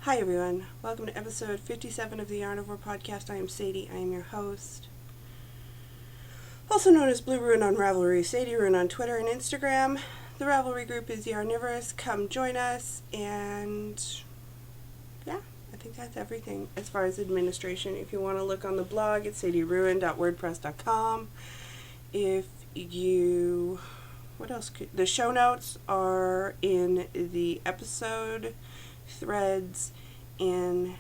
Hi everyone, welcome to episode 57 of the Yarnivore podcast. I am Sadie, I am your host. Also known as Blue Rune on Ravelry, Sadie Rune on Twitter and Instagram. The Ravelry group is Yarnivore. Come join us, and yeah, I think that's everything as far as administration. If you want to look on the blog, it's sadierune.wordpress.com. The show notes are in the episode threads in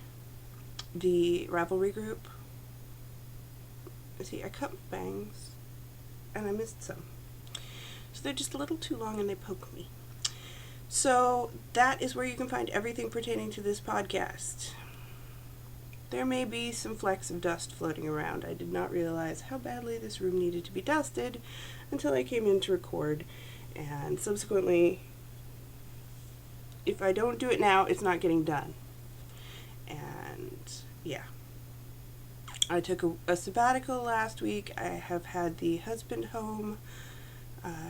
the Ravelry group. See, I cut my bangs and I missed some, so they're just a little too long and they poke me. So that is where you can find everything pertaining to this podcast. There may be some flecks of dust floating around. I did not realize how badly this room needed to be dusted until I came in to record, and subsequently, if I don't do it now, it's not getting done. And yeah, I took a sabbatical last week. I have had the husband home.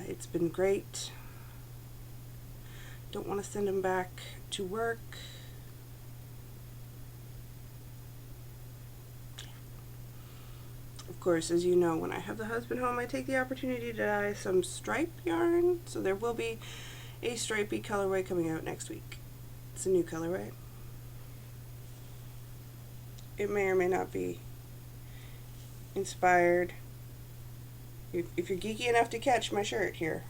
It's been great. Don't want to send him back to work. Of course, as you know, when I have the husband home, I take the opportunity to dye some stripe yarn. So there will be a stripey colorway coming out next week. It's a new colorway. It may or may not be inspired. If you're geeky enough to catch my shirt here,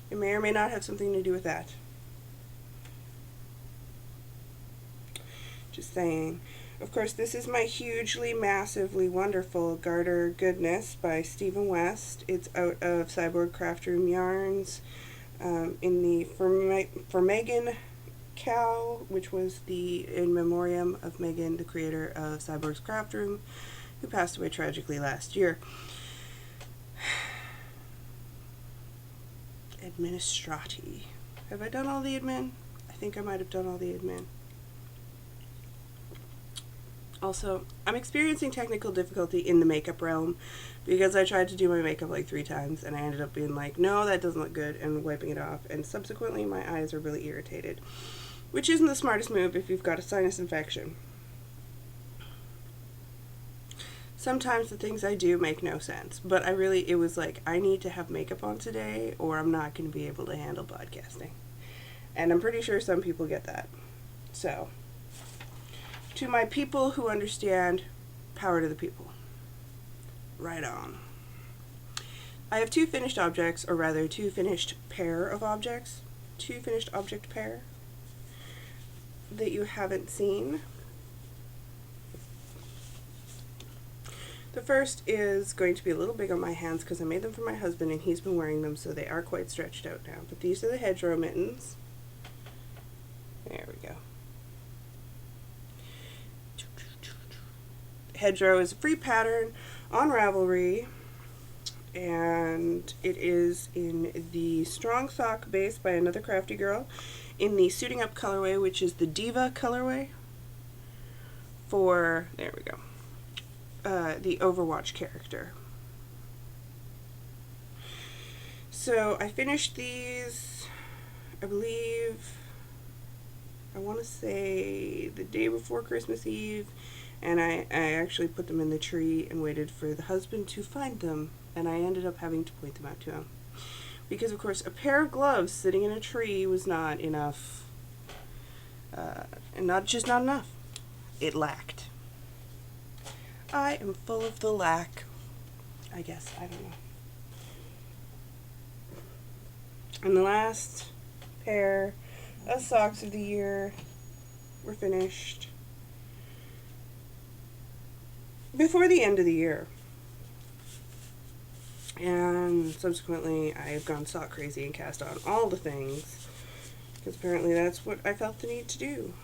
it may or may not have something to do with that. Just saying. Of course, this is my hugely, massively wonderful garter goodness by Stephen West. It's out of Cyborg Craft Room Yarns in the For Megan Cal, which was the in memoriam of Megan, the creator of Cyborg's Craft Room, who passed away tragically last year. Administrati. Have I done all the admin? I think I might have done all the admin. Also, I'm experiencing technical difficulty in the makeup realm because I tried to do my makeup like 3 times and I ended up being like, no, that doesn't look good, and wiping it off, and subsequently my eyes are really irritated, which isn't the smartest move if you've got a sinus infection. Sometimes the things I do make no sense, but it was like, I need to have makeup on today or I'm not going to be able to handle podcasting. And I'm pretty sure some people get that. So, to my people who understand, power to the people. Right on. I have 2 finished objects, or rather 2 finished pair of objects. 2 finished object pair that you haven't seen. The first is going to be a little big on my hands because I made them for my husband and he's been wearing them, so they are quite stretched out now. But these are the hedgerow mittens. There we go. Hedgerow is a free pattern on Ravelry, and it is in the Strong Sock base by another crafty girl in the Suiting Up colorway, which is the Diva colorway for, there we go, the Overwatch character. So I finished these, I believe, I want to say the day before Christmas Eve, and I actually put them in the tree and waited for the husband to find them, and I ended up having to point them out to him. Because, of course, a pair of gloves sitting in a tree was not enough. And not enough. It lacked. I am full of the lack. I guess. I don't know. And the last pair of socks of the year were finished before the end of the year. And subsequently, I have gone sock crazy and cast on all the things, because apparently that's what I felt the need to do.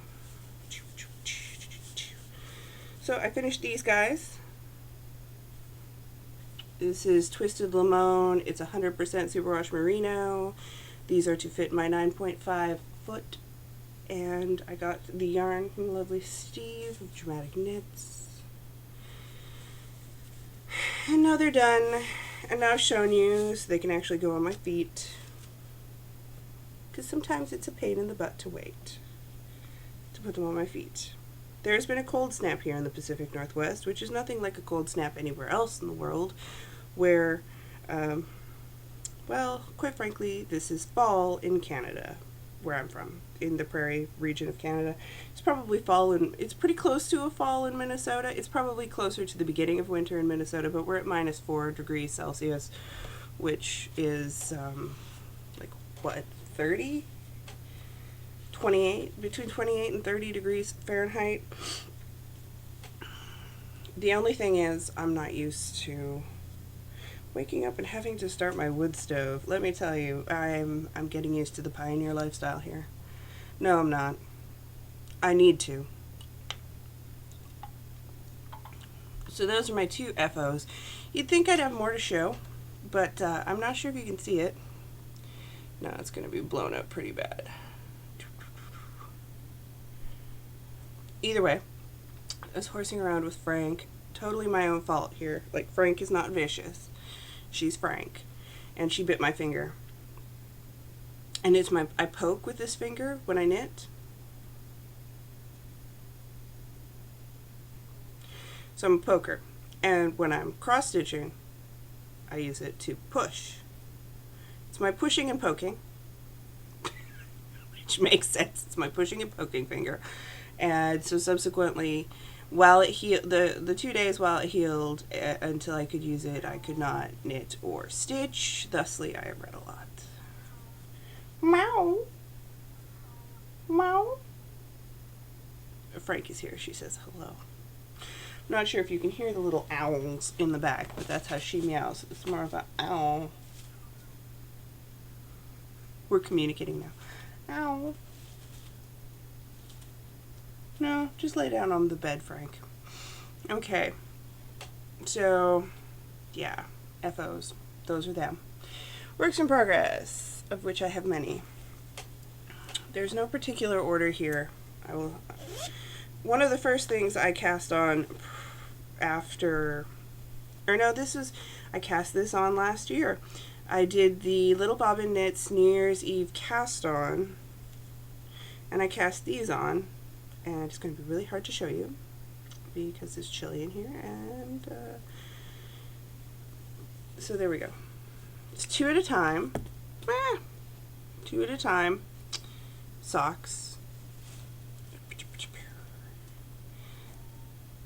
So I finished these guys. This is Twisted Limon. It's 100% superwash merino. These are to fit my 9.5 foot. And I got the yarn from lovely Steve of Dramatic Knits. And now they're done. And now I've shown you so they can actually go on my feet. Because sometimes it's a pain in the butt to wait. put them on my feet. There's been a cold snap here in the Pacific Northwest, which is nothing like a cold snap anywhere else in the world, where, well, quite frankly, this is fall in Canada, where I'm from, in the prairie region of Canada. It's probably fall, and it's pretty close to a fall in Minnesota. It's probably closer to the beginning of winter in Minnesota, but we're at -4 degrees Celsius, which is, like, what, 30? 28, between 28 and 30 degrees Fahrenheit. The only thing is, I'm not used to waking up and having to start my wood stove. Let me tell you, I'm getting used to the pioneer lifestyle here. No, I'm not. I need to. So those are my two FOs. You'd think I'd have more to show, but I'm not sure if you can see it. No, it's going to be blown up pretty bad. Either way, I was horsing around with Frank. Totally my own fault here. Like, Frank is not vicious. She's Frank. And she bit my finger. And I poke with this finger when I knit. So I'm a poker. And when I'm cross stitching, I use it to push. It's my pushing and poking. Which makes sense. It's my pushing and poking finger. And so subsequently, while it healed, the 2 days while it healed, until I could use it, I could not knit or stitch. Thusly, I read a lot. Meow. Meow. Frank is here. She says hello. I'm not sure if you can hear the little owls in the back, but that's how she meows. It's more of an owl. We're communicating now. Ow. No, just lay down on the bed, Frank. Okay. So, yeah. FOs. Those are them. Works in progress, of which I have many. There's no particular order here. One of the first things I cast on after... I cast this on last year. I did the Little Bobbin Knits New Year's Eve cast on. And I cast these on. And it's going to be really hard to show you because it's chilly in here. And so there we go. It's 2 at a time. 2 at a time. Socks.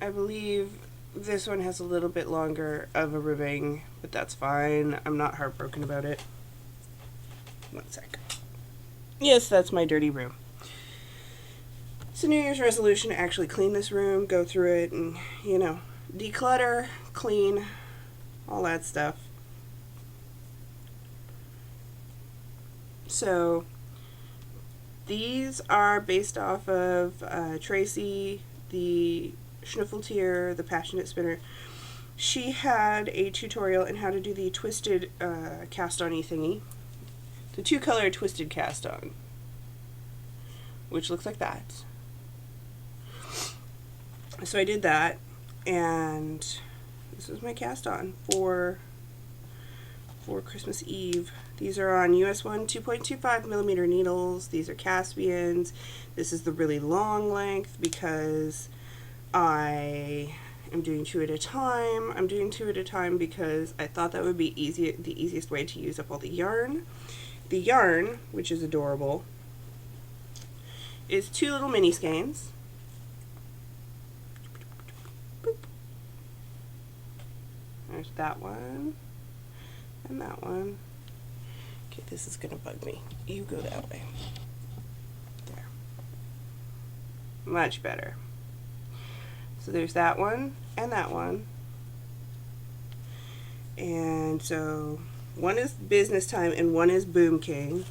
I believe this one has a little bit longer of a ribbing, but that's fine. I'm not heartbroken about it. One sec. Yes, that's my dirty room. It's a New Year's resolution to actually clean this room, go through it, and, declutter, clean, all that stuff. So, these are based off of Tracy, the Schnuffeltier, the Passionate Spinner. She had a tutorial in how to do the twisted cast-on-y thingy. The 2-color twisted cast-on, which looks like that. So I did that, and this was my cast on for Christmas Eve. These are on US 1 2.25 millimeter needles. These are Caspians. This is the really long length because I am doing 2 at a time. I'm doing 2 at a time because I thought that would be the easiest way to use up all the yarn. The yarn, which is adorable, is 2 little mini skeins. There's that one, and that one. Okay, this is gonna bug me. You go that way. There. Much better. So there's that one, and that one. And so, one is Business Time, and one is Boom King.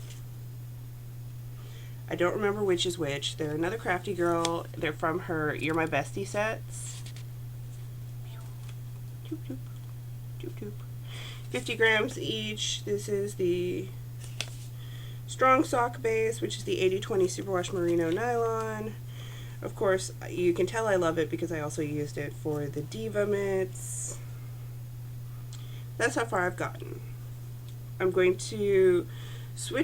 I don't remember which is which. They're another crafty girl. They're from her You're My Bestie sets. Doop, doop. Doop, doop. 50 grams each. This is the Strong Sock Base, which is the 80/20 Superwash Merino Nylon. Of course, you can tell I love it because I also used it for the Diva mitts. That's how far I've gotten. I'm going to I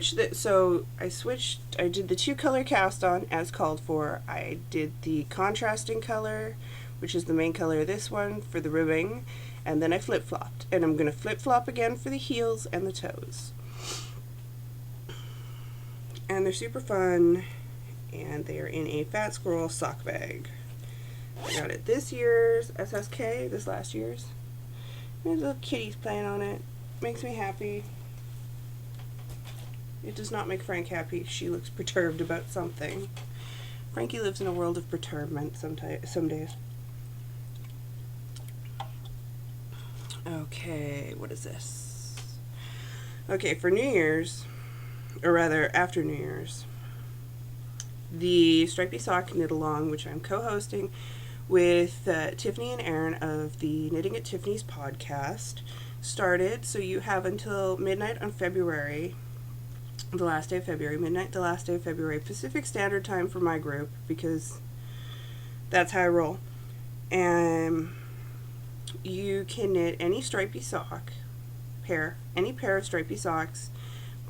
did the 2-color cast on as called for. I did the contrasting color, which is the main color of this one, for the ribbing, and then I flip-flopped. And I'm going to flip-flop again for the heels and the toes. And they're super fun, and they are in a Fat Squirrel sock bag. I got it this year's SSK, this last year's. There's little kitties playing on it. Makes me happy. It does not make Frank happy. She looks perturbed about something. Frankie lives in a world of perturbment some days. Okay, what is this? Okay, for New Year's, or rather after New Year's, the Stripey Sock Knit Along, which I'm co-hosting with Tiffany and Aaron of the Knitting at Tiffany's podcast, started. So you have until midnight on February, the last day of February, midnight the last day of February, Pacific Standard Time for my group, because that's how I roll. And you can knit any stripy sock any pair of stripy socks,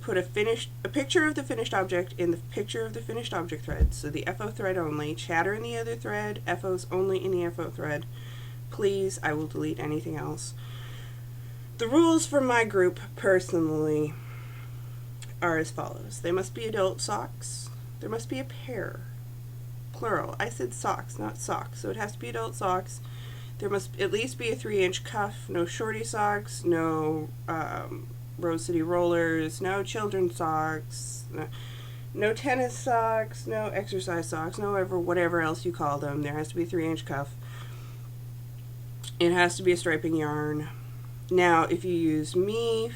put a picture of the finished object in the picture of the finished object thread, so the FO thread only, chatter in the other thread, FOs only in the FO thread. Please, I will delete anything else. The rules for my group, personally, are as follows. They must be adult socks. There must be a pair. Plural. I said socks, not socks, so it has to be adult socks. There must at least be a 3-inch cuff, no shorty socks, no Rose City rollers, no children's socks, no tennis socks, no exercise socks, no whatever else you call them. There has to be a 3-inch cuff. It has to be a striping yarn. Now, if you use me,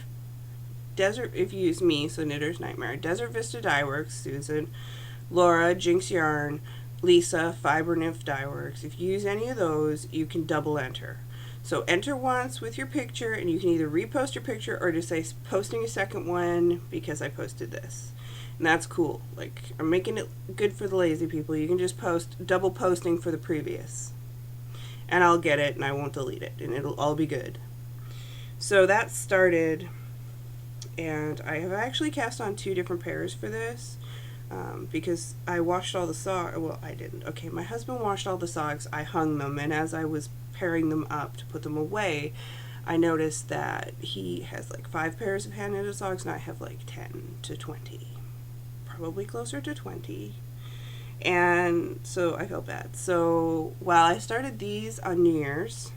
so Knitter's Nightmare, Desert Vista Dye Works, Susan, Laura, Jinx Yarn, Lisa, Fiber Nymph Dye Works, if you use any of those, you can double enter. So enter once with your picture, and you can either repost your picture or just say posting a second one because I posted this. And that's cool. Like, I'm making it good for the lazy people. You can just post, double posting for the previous. And I'll get it, and I won't delete it, and it'll all be good. So that started, and I have actually cast on 2 different pairs for this. Because I washed all the socks. Well, I didn't. Okay, my husband washed all the socks. I hung them, and as I was pairing them up to put them away, I noticed that he has like 5 pairs of hand knitted socks, and I have like 10 to 20. Probably closer to 20. And so I felt bad. So while I started these on New Year's,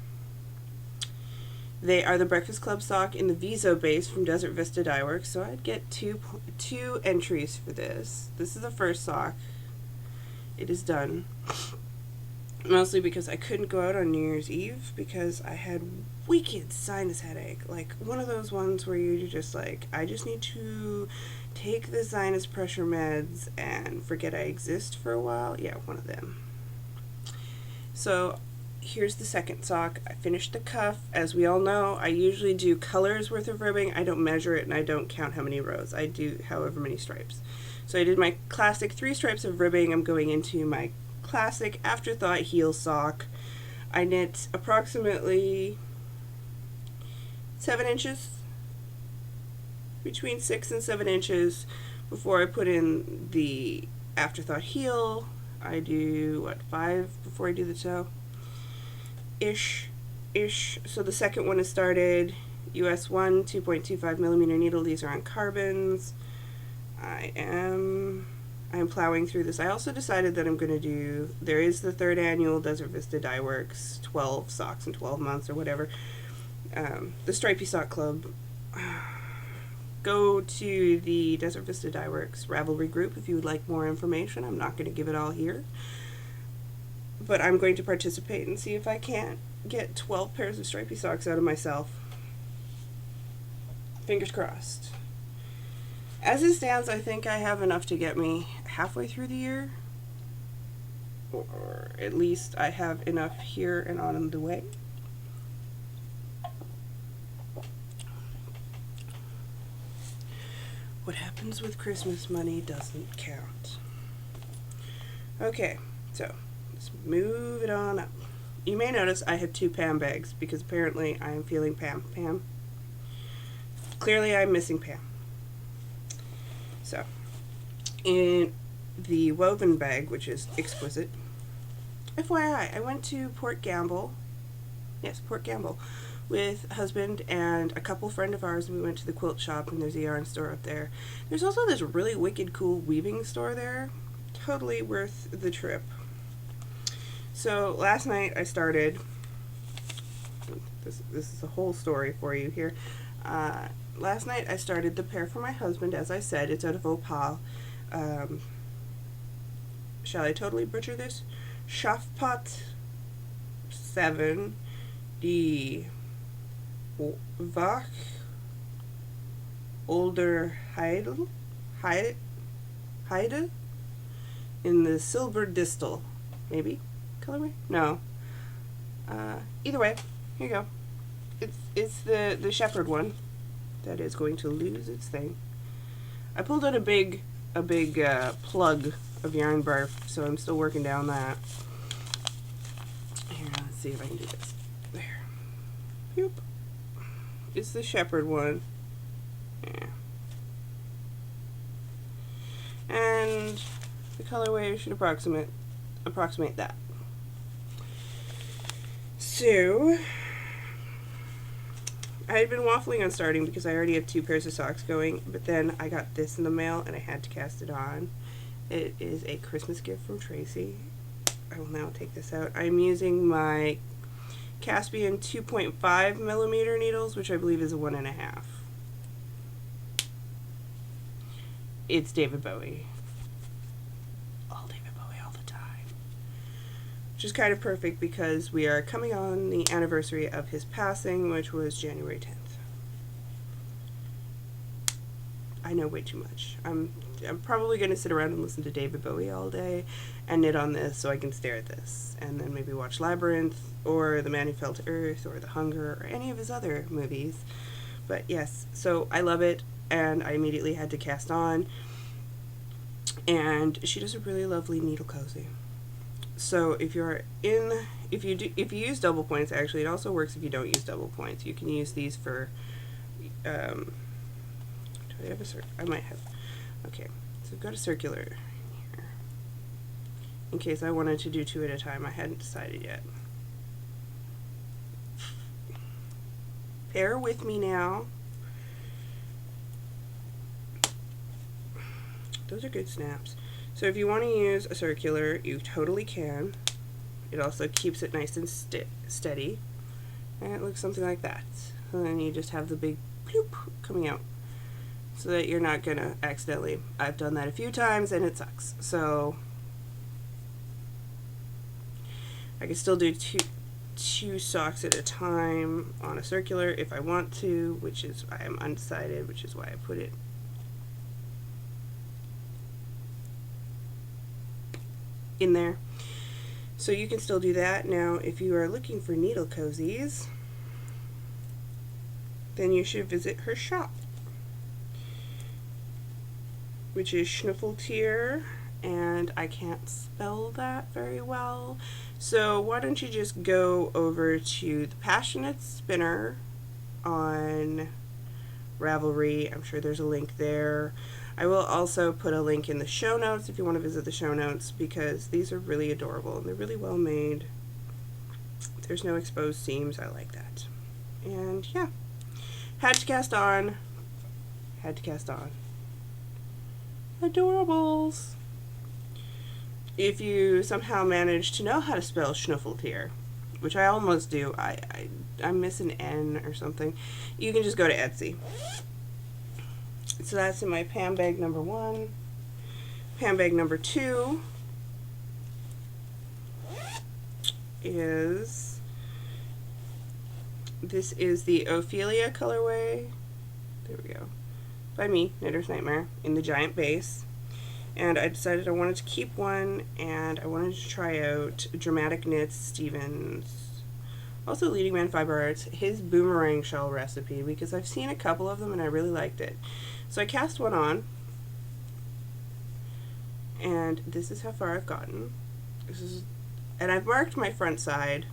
they are the Breakfast Club sock in the Viso base from Desert Vista Dye Works, so I'd get two entries for this. This is the first sock. It is done. Mostly because I couldn't go out on New Year's Eve because I had wicked sinus headache. Like one of those ones where you're just like, I just need to take the sinus pressure meds and forget I exist for a while. Yeah, one of them. So here's the second sock. I finished the cuff. As we all know, I usually do colors worth of ribbing. I don't measure it and I don't count how many rows. I do however many stripes. So I did my classic 3 stripes of ribbing. I'm going into my classic afterthought heel sock. I knit approximately 7 inches, between 6 and 7 inches before I put in the afterthought heel. I do 5 before I do the toe. Ish. So the second one is started. US 1 2.25 millimeter needle. These are on carbons. I am plowing through this. I also decided that I'm going to do, there is the 3rd annual Desert Vista Dye Works 12 socks in 12 months or whatever. The Stripey Sock Club. Go to the Desert Vista Dye Works Ravelry group if you would like more information. I'm not going to give it all here. But I'm going to participate and see if I can't get 12 pairs of stripy socks out of myself. Fingers crossed. As it stands, I think I have enough to get me halfway through the year. Or at least I have enough here and on the way. What happens with Christmas money doesn't count. Okay, so let's move it on up. You may notice I have 2 Pam bags because apparently I am feeling Pam. Clearly I'm missing Pam. So, in the woven bag, which is exquisite. FYI, I went to Port Gamble. Yes, Port Gamble. With husband and a couple friend of ours, and we went to the quilt shop, and there's a yarn store up there. There's also this really wicked cool weaving store there. Totally worth the trip. So last night I started, this is a whole story for you here. Last night I started the pair for my husband, as I said. It's out of Opal. Shall I totally butcher this? Schafpot 7 die Wach Older Heide in the silver distal, maybe colorway. No. Either way, here you go. It's the shepherd one that is going to lose its thing. I pulled out a big plug of yarn barf, so I'm still working down that. Here, let's see if I can do this. There. Yep. It's the shepherd one. Yeah. And the colorway should approximate that. So, I had been waffling on starting because I already have 2 pairs of socks going, but then I got this in the mail and I had to cast it on. It is a Christmas gift from Tracy. I will now take this out. I'm using my Caspian 2.5 millimeter needles, which I believe is a 1.5. It's David Bowie. All David Bowie all the time. Which is kind of perfect because we are coming on the anniversary of his passing, which was January 10th. I know way too much. I'm probably going to sit around and listen to David Bowie all day and knit on this so I can stare at this. And then maybe watch Labyrinth or The Man Who Fell to Earth or The Hunger or any of his other movies. But yes, so I love it, and I immediately had to cast on. And she does a really lovely needle cozy. So if you use double points, actually it also works if you don't use double points. You can use these for do I have I might have. Okay, so I've got a circular here. In case I wanted to do 2 at a time, I hadn't decided yet. Bear with me now. Those are good snaps. So if you want to use a circular, you totally can. It also keeps it nice and steady. And it looks something like that. And then you just have the big bloop coming out, so that you're not gonna accidentally. I've done that a few times and it sucks. So I can still do two socks at a time on a circular if I want to, which is I am undecided, which is why I put it in there. So you can still do that. Now if you are looking for needle cozies, then you should visit her shop, which is Schnuffeltier, and I can't spell that very well. So why don't you just go over to the Passionate Spinner on Ravelry. I'm sure there's a link there. I will also put a link in the show notes if you want to visit the show notes, because these are really adorable and they're really well made. There's no exposed seams. I like that. And yeah, had to cast on. Adorables. If you somehow manage to know how to spell Schnuffeltier, which I almost do, I miss an N or something, you can just go to Etsy. So that's in my Pam bag number 1. Pam bag number 2 is, this is the Ophelia colorway. There we go. By me, Knitter's Nightmare, in the giant base. And I decided I wanted to keep one, and I wanted to try out Dramatic Knits Stevens, also Leading Man Fiber Arts, his boomerang shell recipe, because I've seen a couple of them and I really liked it. So I cast one on, and this is how far I've gotten. And I've marked my front side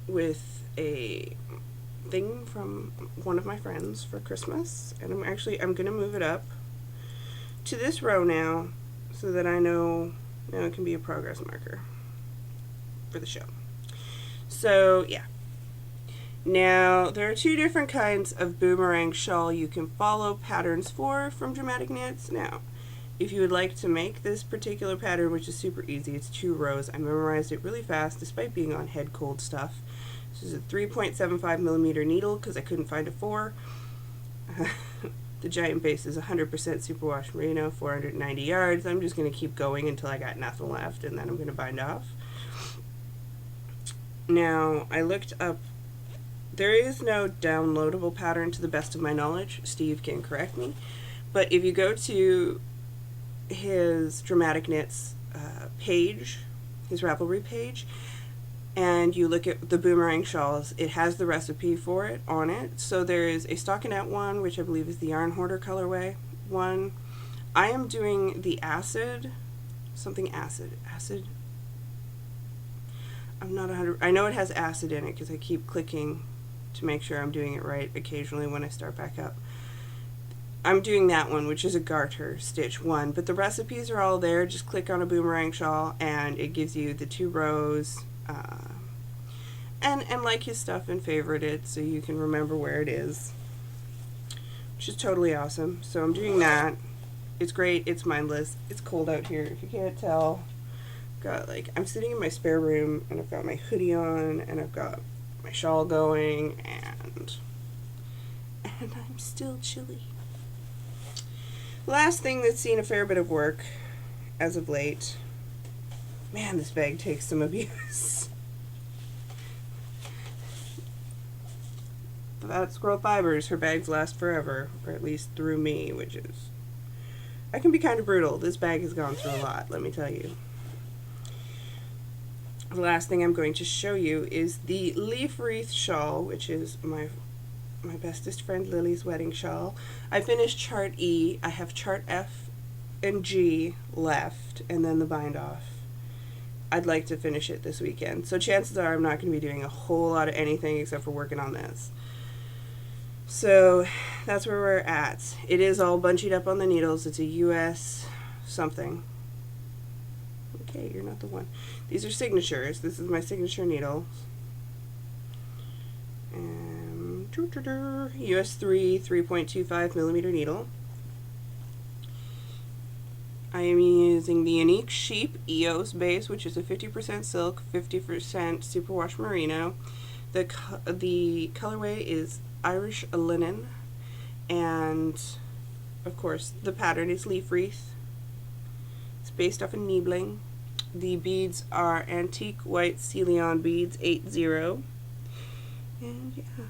with a thing from one of my friends for Christmas, and I'm going to move it up to this row now so that I know now it can be a progress marker for the show. So, yeah. Now, there are two different kinds of boomerang shawl you can follow patterns for from Dramatic Knits. Now, if you would like to make this particular pattern, which is super easy, it's 2 rows. I memorized it really fast despite being on head cold stuff. This is a 3.75 millimeter needle because I couldn't find a 4. The giant base is 100% superwash merino, 490 yards. I'm just going to keep going until I got nothing left, and then I'm going to bind off. Now, I looked up. There is no downloadable pattern to the best of my knowledge. Steve can correct me. But if you go to his Dramatic Knits page, his Ravelry page, and you look at the boomerang shawls, it has the recipe for it on it. So there is a stockinette one, which I believe is the Yarn Hoarder colorway one. I am doing the acid. I'm not 100. I know it has acid in it because I keep clicking to make sure I'm doing it right occasionally when I start back up. I'm doing that one, which is a garter stitch one, but the recipes are all there. Just click on a boomerang shawl and it gives you the 2 rows, and like his stuff and favorite it so you can remember where it is, which is totally awesome. So I'm doing that. It's great. It's mindless. It's cold out here if you can't tell. I'm sitting in my spare room and I've got my hoodie on and I've got my shawl going and I'm still chilly. Last thing that's seen a fair bit of work as of late. Man, this bag takes some abuse. Without Squirrel Fibers, her bags last forever, or at least through me, which is... I can be kind of brutal. This bag has gone through a lot, let me tell you. The last thing I'm going to show you is the leaf wreath shawl, which is my bestest friend Lily's wedding shawl. I finished chart E. I have chart F and G left, and then the bind off. I'd like to finish it this weekend. So chances are I'm not going to be doing a whole lot of anything except for working on this. So that's where we're at. It is all bunchied up on the needles. It's a US something. Okay, you're not the one. These are signatures. This is my signature needle. US 3.25 millimeter needle. I am using the Unique Sheep EOS base, which is a 50% silk, 50% superwash merino. The colorway is Irish linen, and of course the pattern is leaf wreath. It's based off of Niebling. The beads are antique white Celion beads 80, and yeah,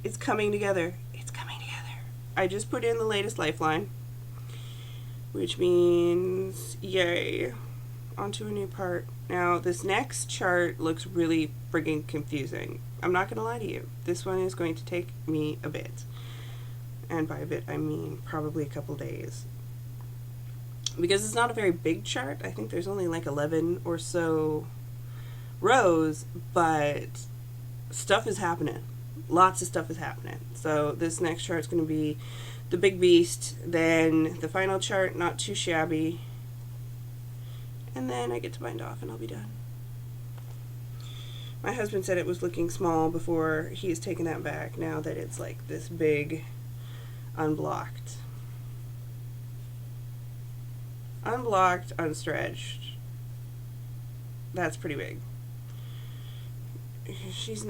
it's coming together. It's coming together. I just put in the latest lifeline, which means yay, onto a new part. Now this next chart looks really friggin' confusing. I'm not gonna lie to you. This one is going to take me a bit, and by a bit I mean probably a couple days, because it's not a very big chart. I think there's only like 11 or so rows, but stuff is happening. Lots of stuff is happening. So this next chart is going to be the big beast, then the final chart, not too shabby, and then I get to bind off and I'll be done. My husband said it was looking small before. He's taken that back now that it's like this big, unblocked, unstretched. That's pretty big.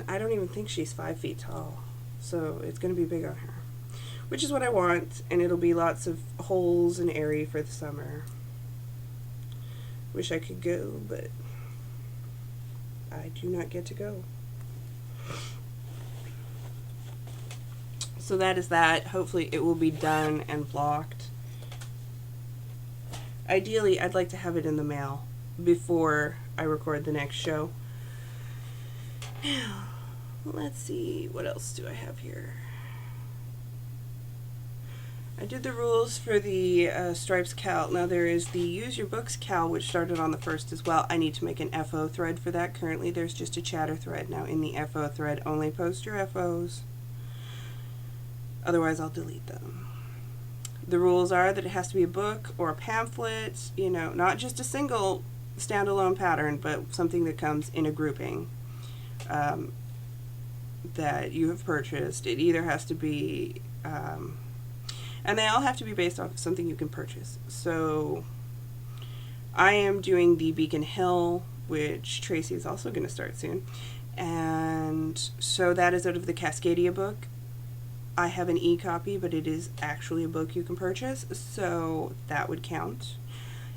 I don't even think she's 5 feet tall, so it's going to be big on her, which is what I want, and it'll be lots of holes and airy for the summer. Wish I could go, but I do not get to go. So that is that. Hopefully it will be done and blocked. Ideally, I'd like to have it in the mail before I record the next show. Now, let's see, what else do I have here? I did the rules for the Stripes Cal. Now there is the Use Your Books Cal, which started on the 1st as well. I need to make an FO thread for that. Currently there's just a chatter thread. Now in the FO thread, only post your FOs. Otherwise, I'll delete them. The rules are that it has to be a book or a pamphlet, not just a single standalone pattern, but something that comes in a grouping that you have purchased. It either has to be, and they all have to be based off of something you can purchase. So I am doing the Beacon Hill, which Tracy is also going to start soon. And so that is out of the Cascadia book. I have an e-copy, but it is actually a book you can purchase, so that would count.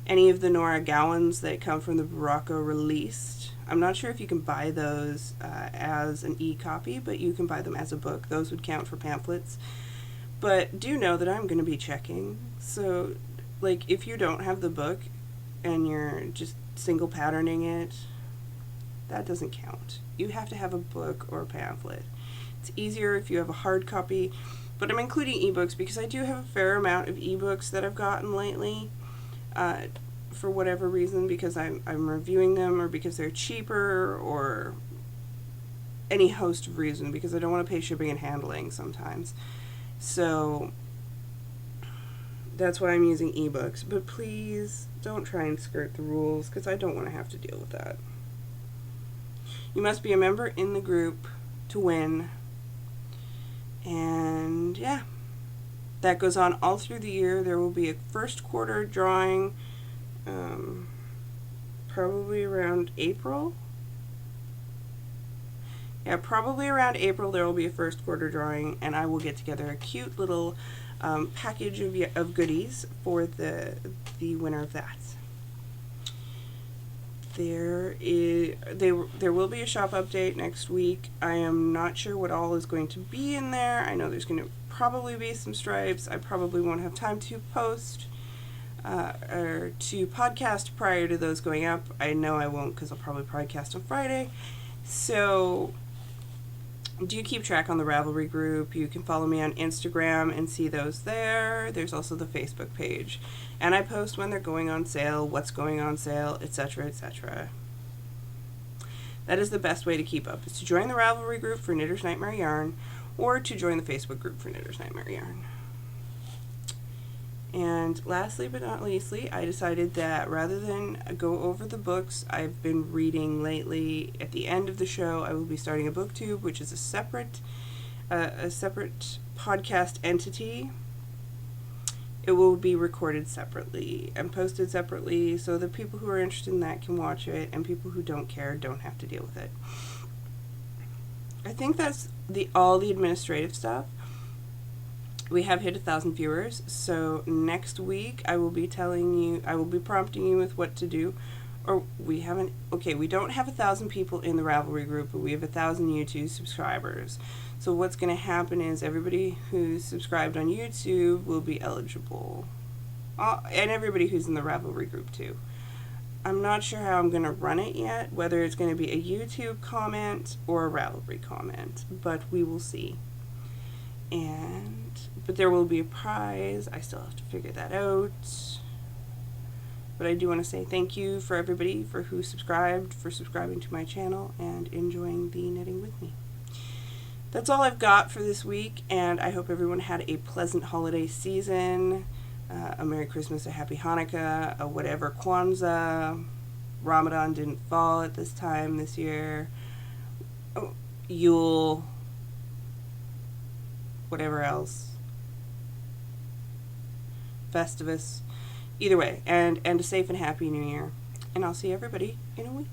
Any of the Nora Gowans that come from the Barocco released, I'm not sure if you can buy those as an e-copy, but you can buy them as a book. Those would count for pamphlets. But do know that I'm going to be checking. So, if you don't have the book and you're just single patterning it, that doesn't count. You have to have a book or a pamphlet. It's easier if you have a hard copy, but I'm including ebooks because I do have a fair amount of ebooks that I've gotten lately, for whatever reason, because I'm reviewing them, or because they're cheaper, or any host of reason, because I don't want to pay shipping and handling sometimes. So that's why I'm using ebooks, but please don't try and skirt the rules, because I don't want to have to deal with that. You must be a member in the group to win. And yeah, that goes on all through the year. There will be a first quarter drawing, probably around April. Yeah, probably around April there will be a first quarter drawing, and I will get together a cute little package of goodies for the winner of that. There will be a shop update next week. I am not sure what all is going to be in there. I know there's going to probably be some stripes. I probably won't have time to post or to podcast prior to those going up. I know I won't, because I'll probably podcast on Friday. So do keep track on the Ravelry group. You can follow me on Instagram and see those there. There's also the Facebook page. And I post when they're going on sale, what's going on sale, etc., etc. That is the best way to keep up, is to join the Ravelry group for Knitter's Nightmare Yarn, or to join the Facebook group for Knitter's Nightmare Yarn. And lastly but not leastly, I decided that rather than go over the books I've been reading lately, at the end of the show I will be starting a booktube, which is a separate podcast entity. It will be recorded separately and posted separately, so the people who are interested in that can watch it, and people who don't care don't have to deal with it. I think that's all the administrative stuff. We have hit 1,000 viewers, so next week I will be prompting you with what to do. Or we don't have 1,000 people in the Ravelry group, but we have 1,000 YouTube subscribers. So what's going to happen is everybody who's subscribed on YouTube will be eligible. And everybody who's in the Ravelry group too. I'm not sure how I'm going to run it yet, whether it's going to be a YouTube comment or a Ravelry comment, but we will see. But there will be a prize. I still have to figure that out. But I do want to say thank you for everybody who subscribing to my channel and enjoying the knitting with me. That's all I've got for this week, and I hope everyone had a pleasant holiday season. A Merry Christmas, a Happy Hanukkah, a whatever Kwanzaa. Ramadan didn't fall at this time this year. Yule. Whatever else. Festivus. Either way, and a safe and happy New Year. And I'll see everybody in a week.